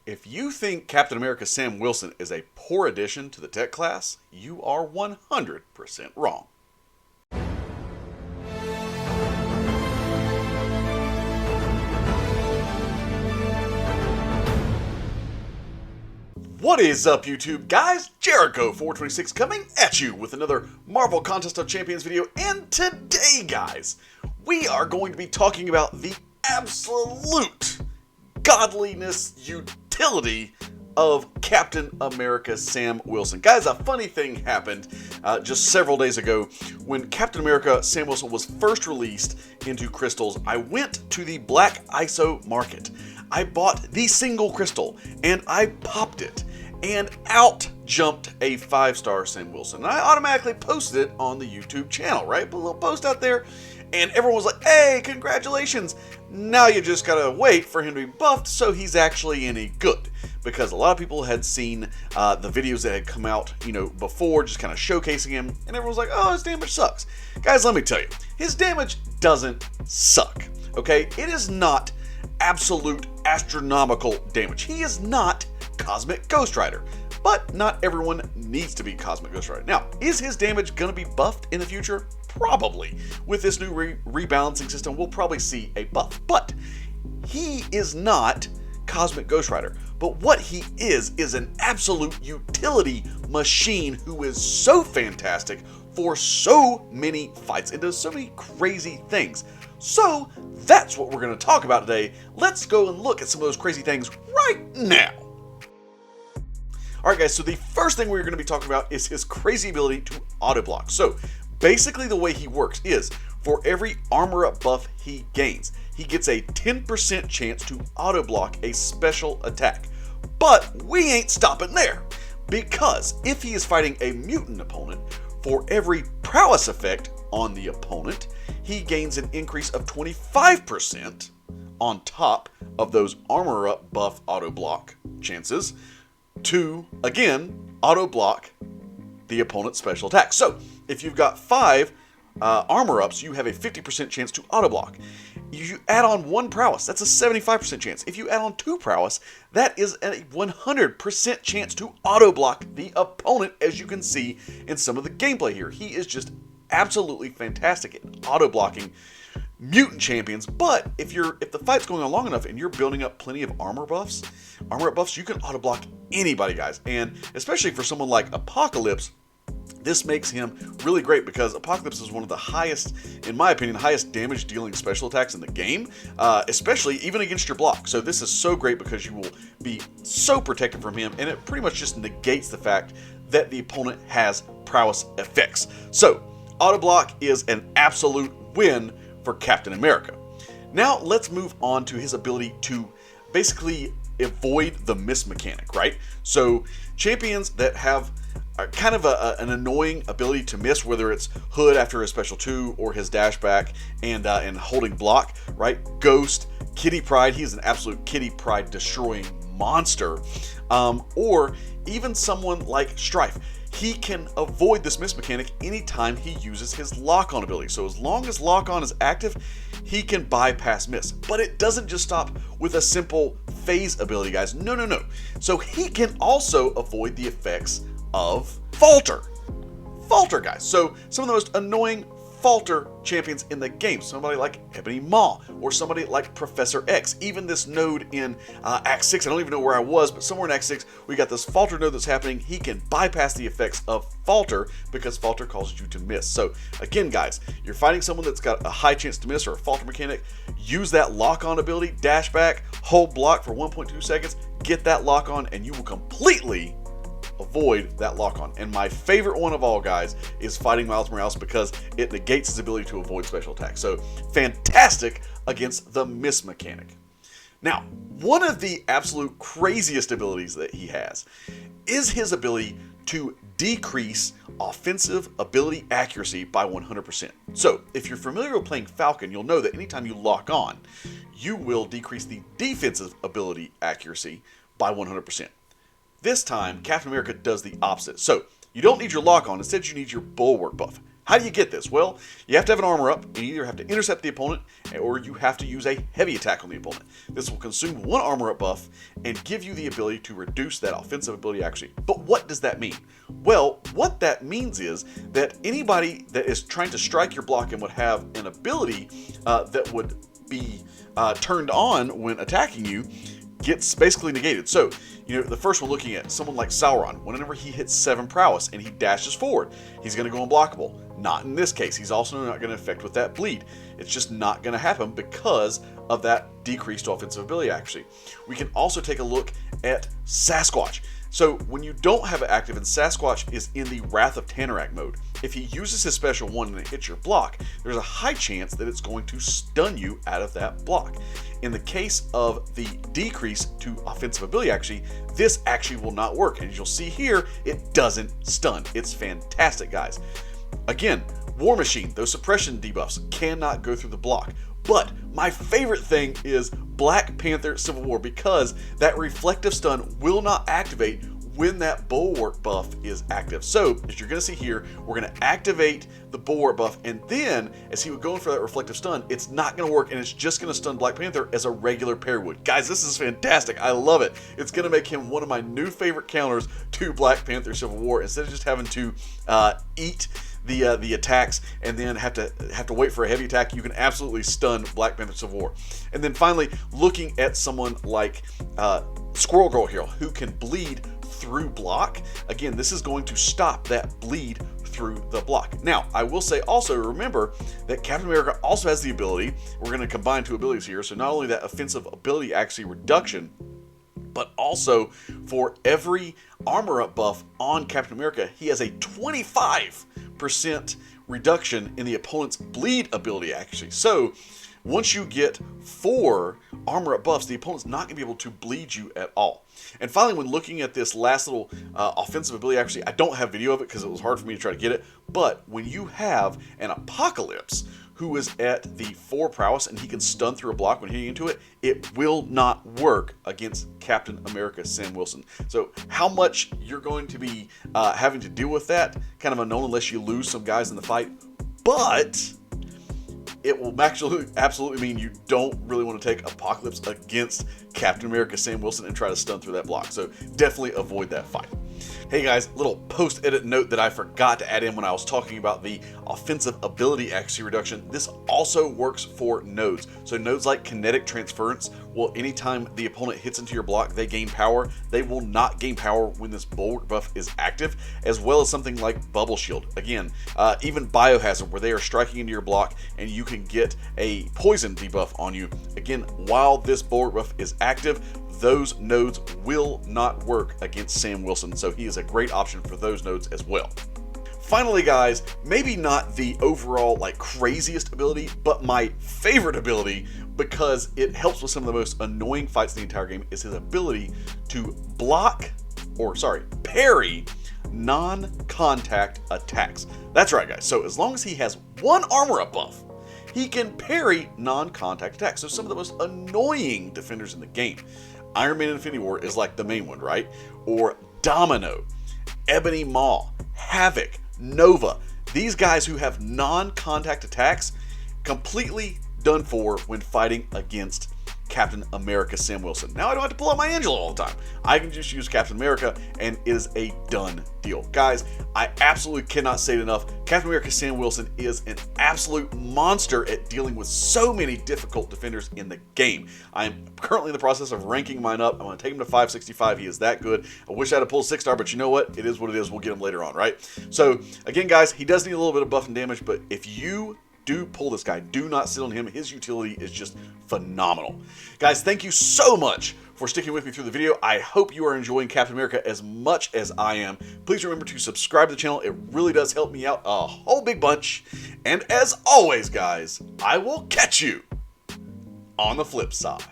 If you think Captain America Sam Wilson is a poor addition to the tech class, you are 100% wrong. What is up, YouTube guys? Jericho426 coming at you with another Marvel Contest of Champions video, and today, guys, we are going to be talking about the absolute godliness utility of Captain America Sam Wilson. Guys, a funny thing happened just several days ago when Captain America Sam Wilson was first released into crystals. I went to the Black ISO market. I bought the single crystal and I popped it, and out jumped a 5-star Sam Wilson. And I automatically posted it on the YouTube channel, right? Put a little post out there, and everyone was like, hey, congratulations. Now you just gotta wait for him to be buffed so he's actually any good. Because a lot of people had seen the videos that had come out, before, just kind of showcasing him, and everyone was like, oh, his damage sucks. Guys, let me tell you, his damage doesn't suck, okay? It is not absolute astronomical damage. He is not Cosmic Ghost Rider, but not everyone needs to be Cosmic Ghost Rider. Now, is his damage going to be buffed in the future? Probably. With this new rebalancing system, we'll probably see a buff, but he is not Cosmic Ghost Rider. But what he is an absolute utility machine who is so fantastic for so many fights and does so many crazy things. So that's what we're going to talk about today. Let's go and look at some of those crazy things right now. Alright guys, so the first thing we're going to be talking about is his crazy ability to autoblock. So basically the way he works is, for every armor up buff he gains, he gets a 10% chance to autoblock a special attack. But we ain't stopping there, because if he is fighting a mutant opponent, for every prowess effect on the opponent, he gains an increase of 25% on top of those armor up buff autoblock chances to, again, auto-block the opponent's special attack. So, if you've got 5 armor ups, you have a 50% chance to auto-block. You add on 1 prowess, that's a 75% chance. If you add on 2 prowess, that is a 100% chance to auto-block the opponent, as you can see in some of the gameplay here. He is just absolutely fantastic at auto-blocking mutant champions. But if the fight's going on long enough and you're building up plenty of armor up buffs, you can auto block anybody, guys. And especially for someone like Apocalypse, this makes him really great, because Apocalypse is one of the highest, in my opinion, highest damage dealing special attacks in the game, especially even against your block. So this is so great because you will be so protected from him, and it pretty much just negates the fact that the opponent has prowess effects. So auto block is an absolute win for Captain America. Now let's move on to his ability to basically avoid the miss mechanic, right? So champions that have kind of an annoying ability to miss, whether it's Hood after his special 2 or his dash back and holding block, right? Ghost, Kitty Pryde, he's an absolute Kitty Pryde destroying monster, or even someone like Strife. He can avoid this miss mechanic anytime he uses his lock-on ability. So as long as lock-on is active, he can bypass miss. But it doesn't just stop with a simple phase ability, guys. No. So he can also avoid the effects of Falter. Falter, guys. So some of the most annoying Falter champions in the game. Somebody like Ebony Maw, or somebody like Professor X. Even this node in Act 6, I don't even know where I was, but somewhere in Act 6, we got this Falter node that's happening. He can bypass the effects of Falter because Falter causes you to miss. So again, guys, you're fighting someone that's got a high chance to miss or a Falter mechanic, use that lock-on ability, dash back, hold block for 1.2 seconds, get that lock-on, and you will completely avoid that lock-on. And my favorite one of all, guys, is fighting Miles Morales, because it negates his ability to avoid special attacks. So fantastic against the miss mechanic. Now, one of the absolute craziest abilities that he has is his ability to decrease offensive ability accuracy by 100%. So if you're familiar with playing Falcon, you'll know that anytime you lock on, you will decrease the defensive ability accuracy by 100%. This time, Captain America does the opposite. So you don't need your lock on, instead you need your bulwark buff. How do you get this? Well, you have to have an armor up, and you either have to intercept the opponent, or you have to use a heavy attack on the opponent. This will consume one armor up buff and give you the ability to reduce that offensive ability accuracy. But what does that mean? Well, what that means is that anybody that is trying to strike your block and would have an ability that would be turned on when attacking you gets basically negated. So, the first one, looking at someone like Sauron, whenever he hits 7 prowess and he dashes forward, he's going to go unblockable. Not in this case. He's also not going to affect with that bleed. It's just not going to happen because of that decreased offensive ability accuracy. We can also take a look at Sasquatch. So when you don't have it active and Sasquatch is in the Wrath of Tanarak mode, if he uses his special one and it hits your block, there's a high chance that it's going to stun you out of that block. In the case of the decrease to offensive ability accuracy, this actually will not work. And as you'll see here, it doesn't stun. It's fantastic, guys. Again, War Machine, those suppression debuffs cannot go through the block. But my favorite thing is Black Panther Civil War, because that reflective stun will not activate when that bulwark buff is active. So as you're going to see here, we're going to activate the bulwark buff, and then as he would go in for that reflective stun, it's not going to work, and it's just going to stun Black Panther as a regular parry would. Guys, this is fantastic. I love it. It's going to make him one of my new favorite counters to Black Panther Civil War. Instead of just having to eat the attacks and then have to wait for a heavy attack, you can absolutely stun Black Panther Civil War. And then finally, looking at someone like Squirrel Girl Hero, who can bleed through block. Again, this is going to stop that bleed through the block. Now, I will say also, remember that Captain America also has the ability, we're going to combine 2 abilities here, so not only that offensive ability accuracy reduction, but also for every armor up buff on Captain America, he has a 25% reduction in the opponent's bleed ability accuracy. So once you get 4 armor up buffs, the opponent's not going to be able to bleed you at all. And finally, when looking at this last little offensive ability accuracy, I don't have video of it because it was hard for me to try to get it, but when you have an Apocalypse who is at the 4 prowess and he can stun through a block when hitting into it, it will not work against Captain America Sam Wilson. So how much you're going to be having to deal with that, kind of unknown unless you lose some guys in the fight, but it will absolutely mean you don't really want to take Apocalypse against Captain America Sam Wilson and try to stun through that block. So definitely avoid that fight. Hey guys, little post-edit note that I forgot to add in when I was talking about the offensive ability accuracy reduction. This also works for nodes. So nodes like kinetic transference, well, anytime the opponent hits into your block, they gain power. They will not gain power when this bulwark buff is active, as well as something like bubble shield. Again, even biohazard, where they are striking into your block and you can get a poison debuff on you. Again, while this bulwark buff is active, those nodes will not work against Sam Wilson, so he is a great option for those nodes as well. Finally, guys, maybe not the overall craziest ability, but my favorite ability, because it helps with some of the most annoying fights in the entire game, is his ability to parry non-contact attacks. That's right, guys. So as long as he has 1 armor up buff, he can parry non-contact attacks. So some of the most annoying defenders in the game. Iron Man Infinity War is like the main one, right? Or Domino, Ebony Maw, Havoc, Nova. These guys who have non-contact attacks, completely done for when fighting against Captain America Sam Wilson. Now I don't have to pull out my Angela all the time. I can just use Captain America and it is a done deal. Guys, I absolutely cannot say it enough. Captain America Sam Wilson is an absolute monster at dealing with so many difficult defenders in the game. I am currently in the process of ranking mine up. I'm going to take him to 565. He is that good. I wish I had a pull 6-star, but you know what? It is what it is. We'll get him later on, right? So again, guys, he does need a little bit of buff and damage, but if you do pull this guy, do not sit on him. His utility is just phenomenal. Guys, thank you so much for sticking with me through the video. I hope you are enjoying Captain America as much as I am. Please remember to subscribe to the channel. It really does help me out a whole big bunch. And as always, guys, I will catch you on the flip side.